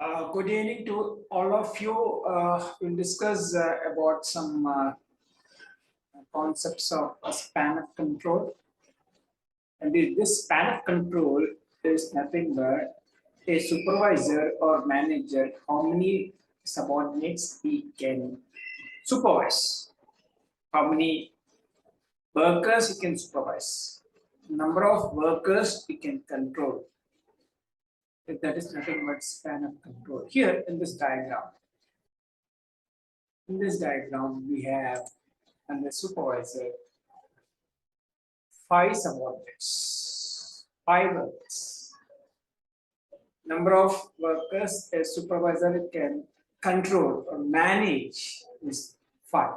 Good evening to all of you. We'll discuss about some concepts of a span of control. And this span of control is nothing but a supervisor or manager, how many subordinates he can supervise, how many workers he can supervise, number of workers he can control. That is nothing but span of control. Here in this diagram, we have and the supervisor 5 subordinates, 5 workers. Number of workers a supervisor can control or manage is 5.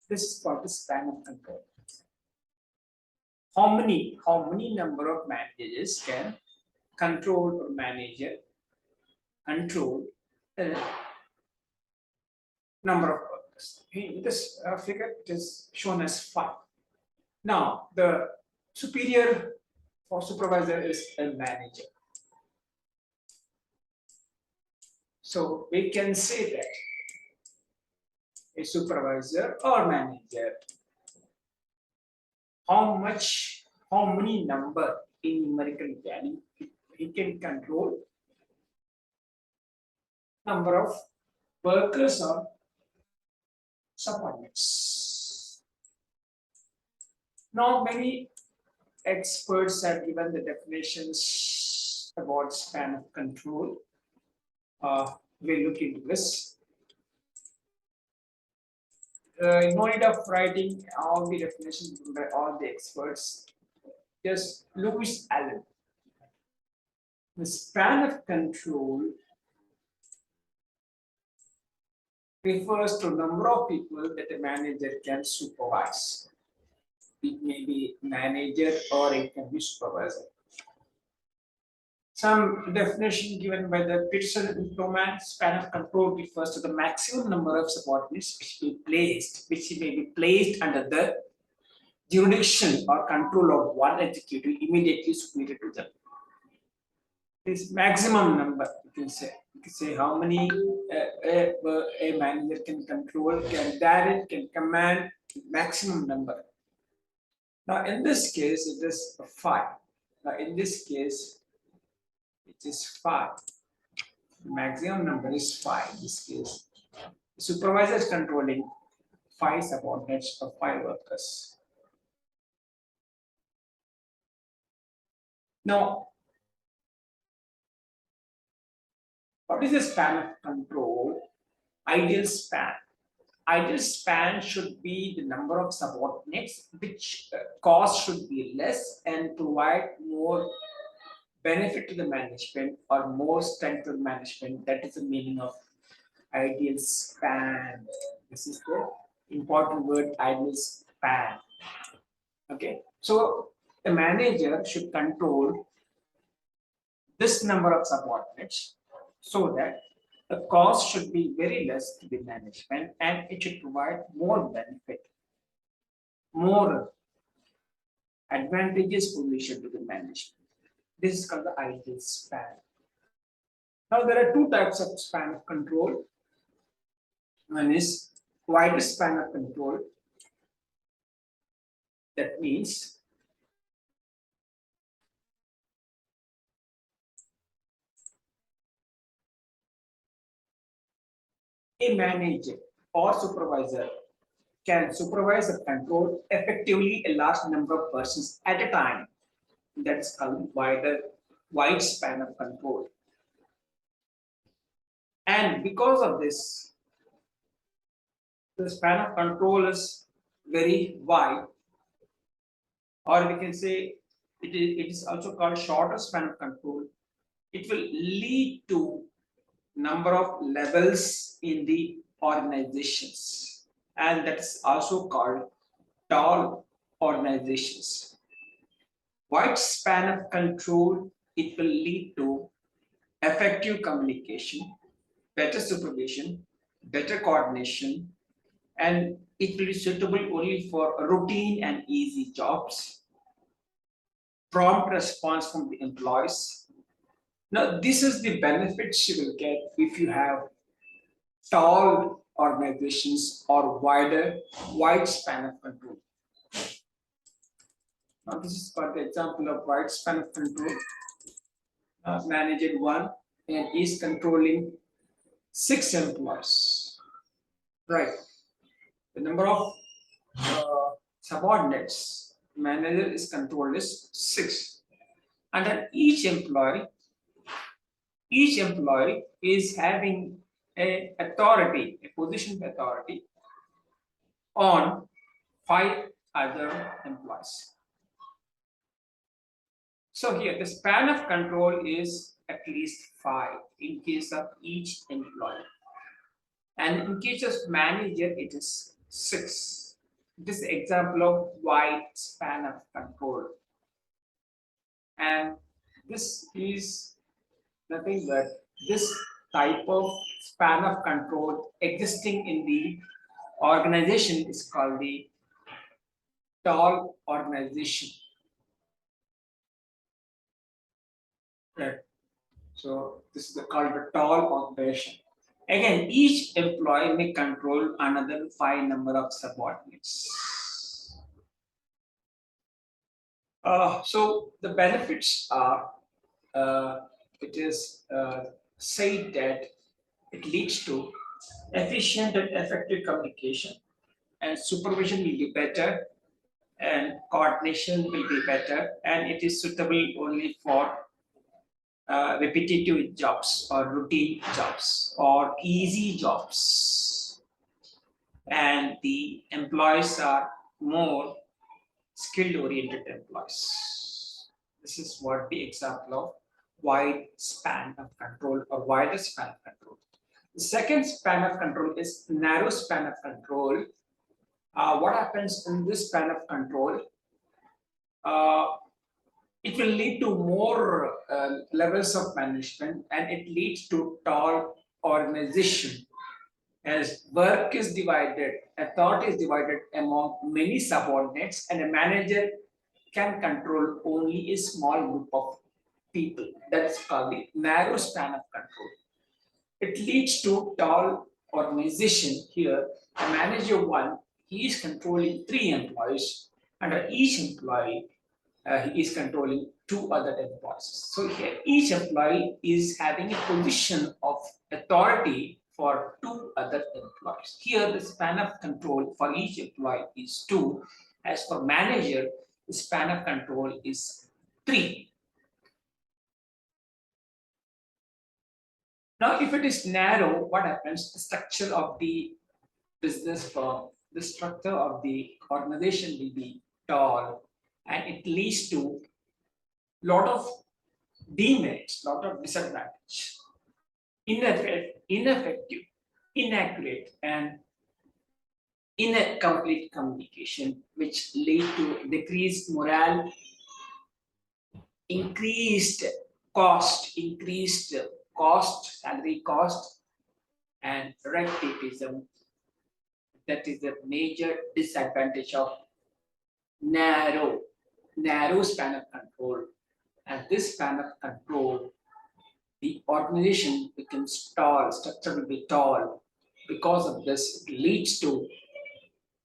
This is called the span of control. How many number of managers can control or control the number of workers? In this figure, it is shown as 5. Now, the superior or supervisor is a manager. So we can say that a supervisor or manager, how many number in numerical value he can control, number of workers or subordinates. Now, many experts have given the definitions about span of control. We'll look into this. No need of writing all the definitions by all the experts. Just Lewis Allen. The span of control refers to number of people that a manager can supervise. It may be manager or it can be supervisor. Some definition given by the Peterson and Froman, span of control refers to the maximum number of subordinates which may be placed under the jurisdiction or control of one executive immediately superior to them. This maximum number, you can say how many a manager can control, can direct, can command, maximum number. Now, in this case, it is 5. Now, in this case, it is 5. The maximum number is 5 in this case. The supervisor is controlling 5 subordinates or 5 workers. Now, what is the span of control? Ideal span. Ideal span should be the number of subordinates, which cost should be less and provide more benefit to the management or more strength to the management. That is the meaning of ideal span. This is the important word, ideal span. Okay, so the manager should control this number of subordinates so that the cost should be very less to the management and it should provide more benefit, more advantageous position to the management. This is called the ideal span. Now, there are 2 types of span of control. One is wider span of control. That means a manager or supervisor can supervise or control effectively a large number of persons at a time. That's called wide span of control. And because of this, the span of control is very wide, or we can say it is also called shorter span of control. It will lead to number of levels in the organizations, and that's also called tall organizations. Wide span of control, it will lead to effective communication, better supervision, better coordination, and it will be suitable only for routine and easy jobs, prompt response from the employees, Now, this is the benefits you will get if you have tall organizations or wide span of control. Now, this is for the example of wide span of control. Manager one and is controlling 6 employees. Right. The number of subordinates manager is controlled is 6. And then each employee is having a position of authority on 5 other employees. So here the span of control is at least 5 in case of each employee. And in case of manager, it is 6. This is an example of wide span of control. And this is nothing but this type of span of control existing in the organization is called the tall organization. Right. So this is called the tall organization. Again, each employee may control another 5 number of subordinates. So the benefits are it is said that it leads to efficient and effective communication, and supervision will be better, and coordination will be better, and it is suitable only for repetitive jobs or routine jobs or easy jobs, and the employees are more skill oriented employees. This is what the example of wide span of control or wider span of control. The second span of control is narrow span of control. What happens in this span of control? It will lead to more levels of management, and it leads to tall organization. As work is divided, authority is divided among many subordinates, and a manager can control only a small group of people. That's called the narrow span of control. It leads to tall organization. Here, a manager one, he is controlling 3 employees. Under each employee, he is controlling 2 other employees. So here, each employee is having a position of authority for 2 other employees. Here, the span of control for each employee is 2. As for manager, the span of control is 3. Now, if it is narrow, what happens? The structure of the business firm, the structure of the organization will be tall, and it leads to lot of demerits, lot of disadvantage, ineffective, inaccurate, and incomplete communication, which lead to decreased morale, increased salary cost, and red tapeism. That is the major disadvantage of narrow span of control. And this span of control, the organization becomes tall, structure will be tall. Because of this, it leads to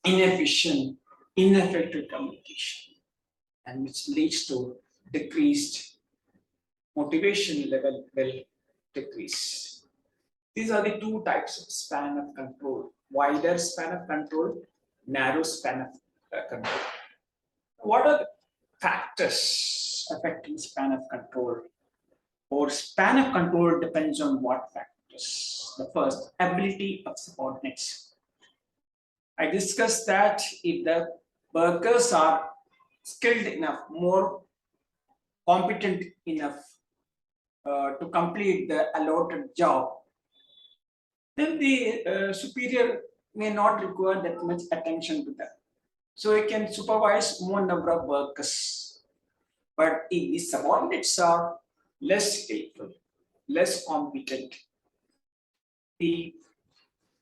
inefficient, ineffective communication, and which leads to decreased motivation level will decrease. These are the 2 types of span of control: wider span of control, narrow span of control. What are the factors affecting span of control? Or span of control depends on what factors? The first, ability of subordinates. I discussed that if the workers are skilled enough, more competent enough to complete the allotted job, then the superior may not require that much attention to them. So he can supervise more number of workers. But if the subordinates are less skillful, less competent, the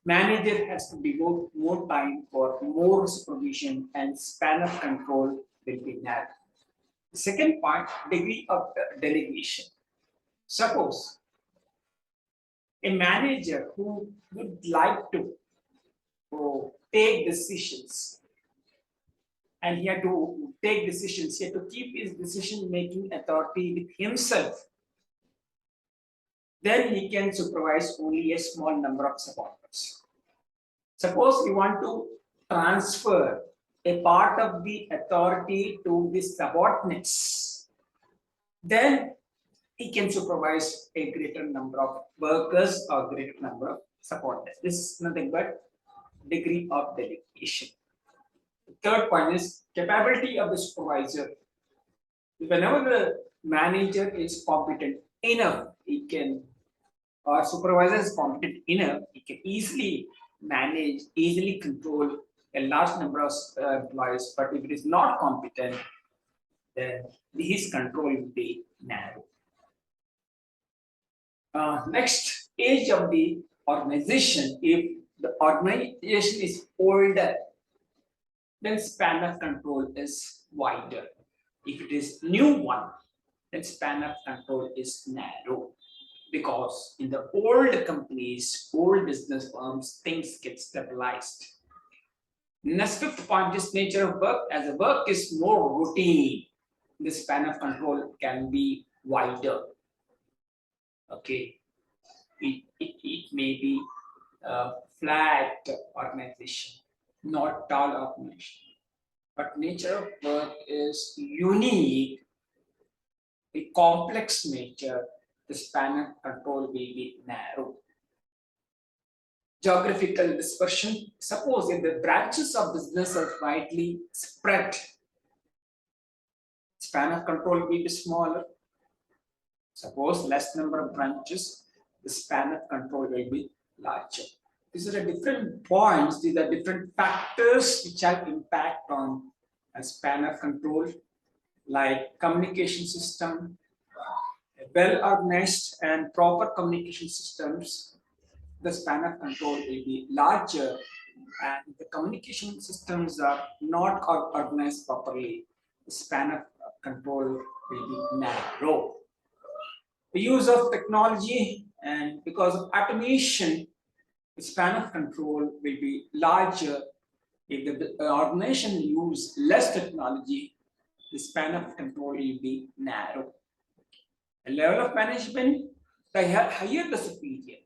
manager has to devote more time for more supervision, and span of control will be narrow. The second point, degree of delegation. Suppose a manager who would like to take decisions, and he had to take decisions, he had to keep his decision making authority with himself, then he can supervise only a small number of subordinates. Suppose you want to transfer a part of the authority to the subordinates, then he can supervise a greater number of workers or greater number of subordinates. This is nothing but degree of delegation. The third point is capability of the supervisor. Whenever the manager is competent enough, he can, or supervisor is competent enough, he can easily manage, easily control a large number of employees. But if it is not competent, then his control will be narrow. Next, age of the organization. If the organization is older, then span of control is wider. If it is new one, then span of control is narrow. Because in the old companies, old business firms, things get stabilized. Next fifth point is nature of work. As the work is more routine, the span of control can be wider. Okay, it may be a flat organization, not tall organization. But nature of work is unique, a complex nature, the span of control will be narrow. Geographical dispersion. Suppose if the branches of business are widely spread, span of control will be smaller. Suppose less number of branches, the span of control will be larger. These are the different points, these are different factors which have impact on a span of control, like communication system, well-organized and proper communication systems, the span of control will be larger, and the communication systems are not organized properly, the span of control will be narrow. The use of technology, and because of automation, the span of control will be larger. If the organization use less technology, the span of control will be narrow. The level of management, the higher the superior,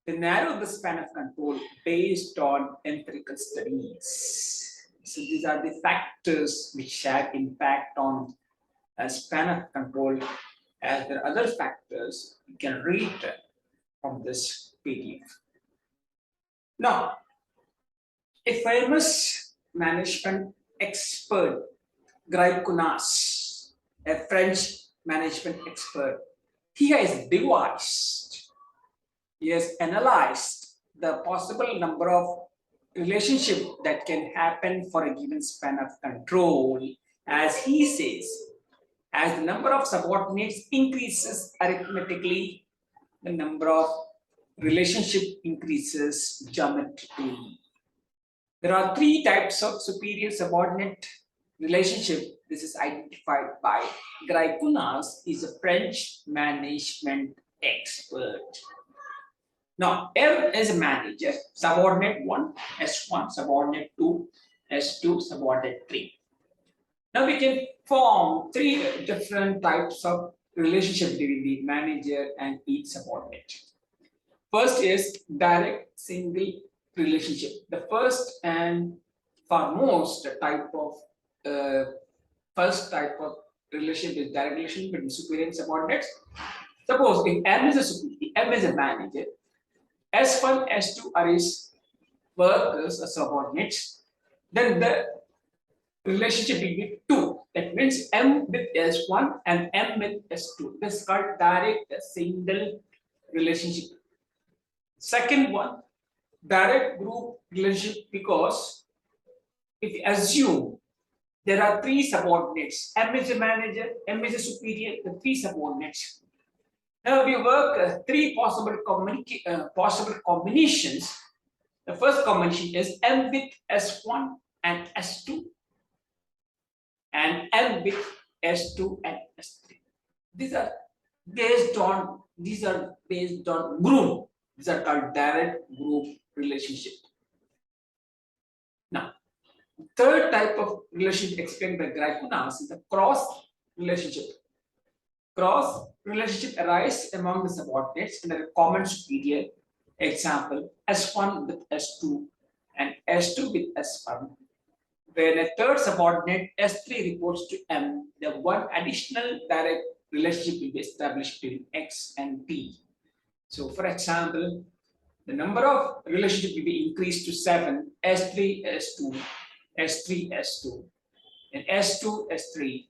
the narrow the span of control based on empirical studies. So these are the factors which have impact on a span of control. As there are other factors, you can read from this PDF. Now, a famous management expert, Kunas, a French management expert, he has analyzed the possible number of relationships that can happen for a given span of control. As he says, as the number of subordinates increases arithmetically, the number of relationship increases geometrically. There are three types of superior subordinate relationship. This is identified by Kunas, is a French management expert. Now, M is a manager, subordinate 1, S1, subordinate 2, S2, subordinate 3. Now we can form three different types of relationship between the manager and each subordinate. First is direct single relationship. The first and foremost type of relationship is direct relationship between superior and subordinates. Suppose if M is a superior, M is a manager, S1, S2 are his workers or subordinates, then the relationship will be 2. That means M with S1 and M with S2. This is called direct single relationship. Second one, direct group relationship, because if you assume there are 3 subordinates, M is a manager, M is a superior, the 3 subordinates. Now we work 3 possible combinations. The first combination is M with S1 and S2, and M with S2 and S3. These are based on these are based on group. These are called direct group relationship. Now, third type of relationship explained by Graikunas is the cross relationship. Cross relationship arises among the subordinates under a common superior. Example: S1 with S2 and S2 with S1. When a third subordinate S3 reports to M, the one additional direct relationship will be established between X and P. So, for example, the number of relationship will be increased to 7, S3, S2, S3, S2, and S2, S3,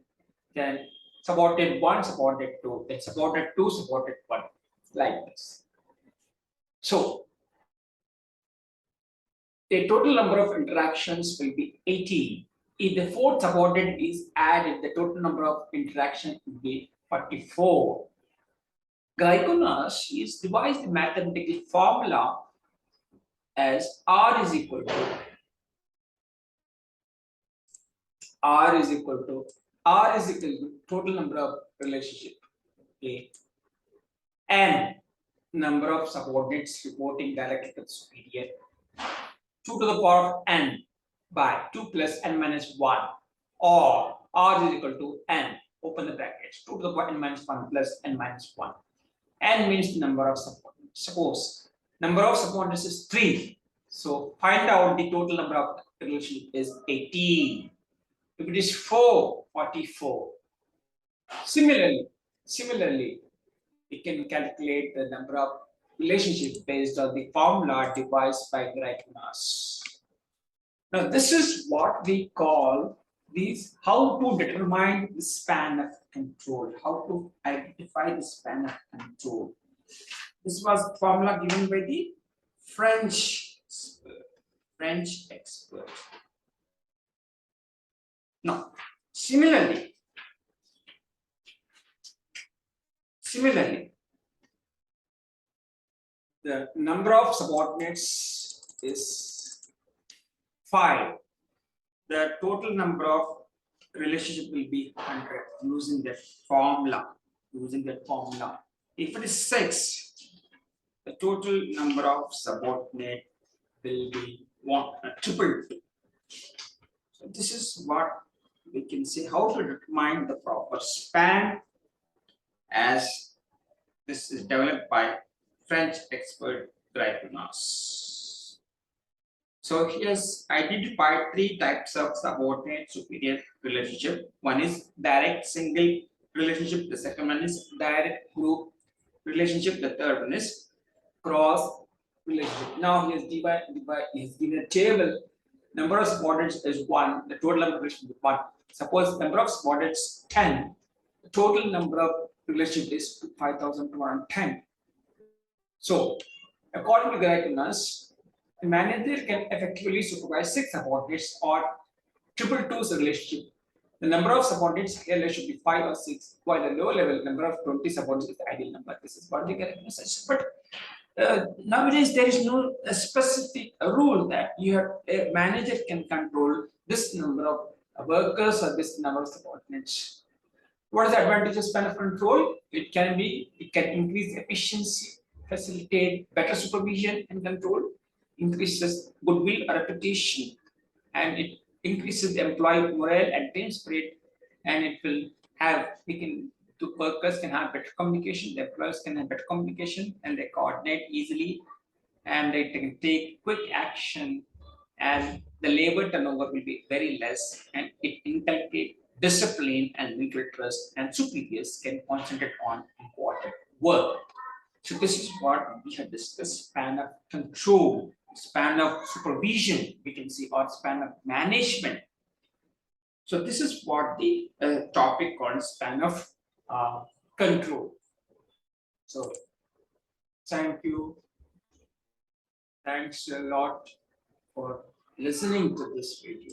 then subordinate 1, subordinate 2, then subordinate 2, subordinate 1, like this. So, the total number of interactions will be 18. If the fourth subordinate is added, the total number of interactions will be 44. Glyconas is devised the mathematical formula as R is equal to total number of relationship, okay, and number of subordinates reporting directly to the superior, 2 to the power of n by 2 plus n minus 1, or R is equal to n, open the brackets, 2 to the power n minus 1 plus n minus 1. N means the number of subordinates. Suppose number of subordinates is 3. So find out the total number of relationship is 18. If it is 4, 44. Similarly, we can calculate the number of relationships based on the formula devised by Greichmas. Now, this is what we call these how to determine the span of control, how to identify the span of control. This was formula given by the French expert. Now, similarly, the number of subordinates is 5. The total number of relationship will be 100 using that formula. If it is 6, the total number of subordinate will be 222. So this is what we can say how to determine the proper span, as this is developed by French expert Greichmas. So he has identified 3 types of subordinate superior relationship. One is direct single relationship, the second one is direct group relationship, the third one is cross relationship. Now he has given a table. Number of subordinates is 1, the total number of relationship is 1. Suppose number of subordinates 10, the total number of relationship is 5210. So, according to Greichmas, a manager can effectively supervise 6 subordinates or 222's relationship. The number of subordinates here should be 5 or 6, while the lower level number of 20 subordinates is the ideal number. This is what the Greichmas says. But nowadays, there is no specific rule that a manager can control this number of workers or this number of subordinates. What is the advantage of span of control? It can increase efficiency, facilitate better supervision and control, increases goodwill or reputation, and it increases the employee morale and team spirit, and it will have the workers can have better communication, the employees can have better communication, and they coordinate easily, and they can take quick action, and the labor turnover will be very less, and it inculcates discipline and mutual trust, and superiors can concentrate on important work. So this is what we have discussed: span of control, span of supervision, we can see, or span of management. So this is what the topic called span of control. So thank you. Thanks a lot for listening to this video.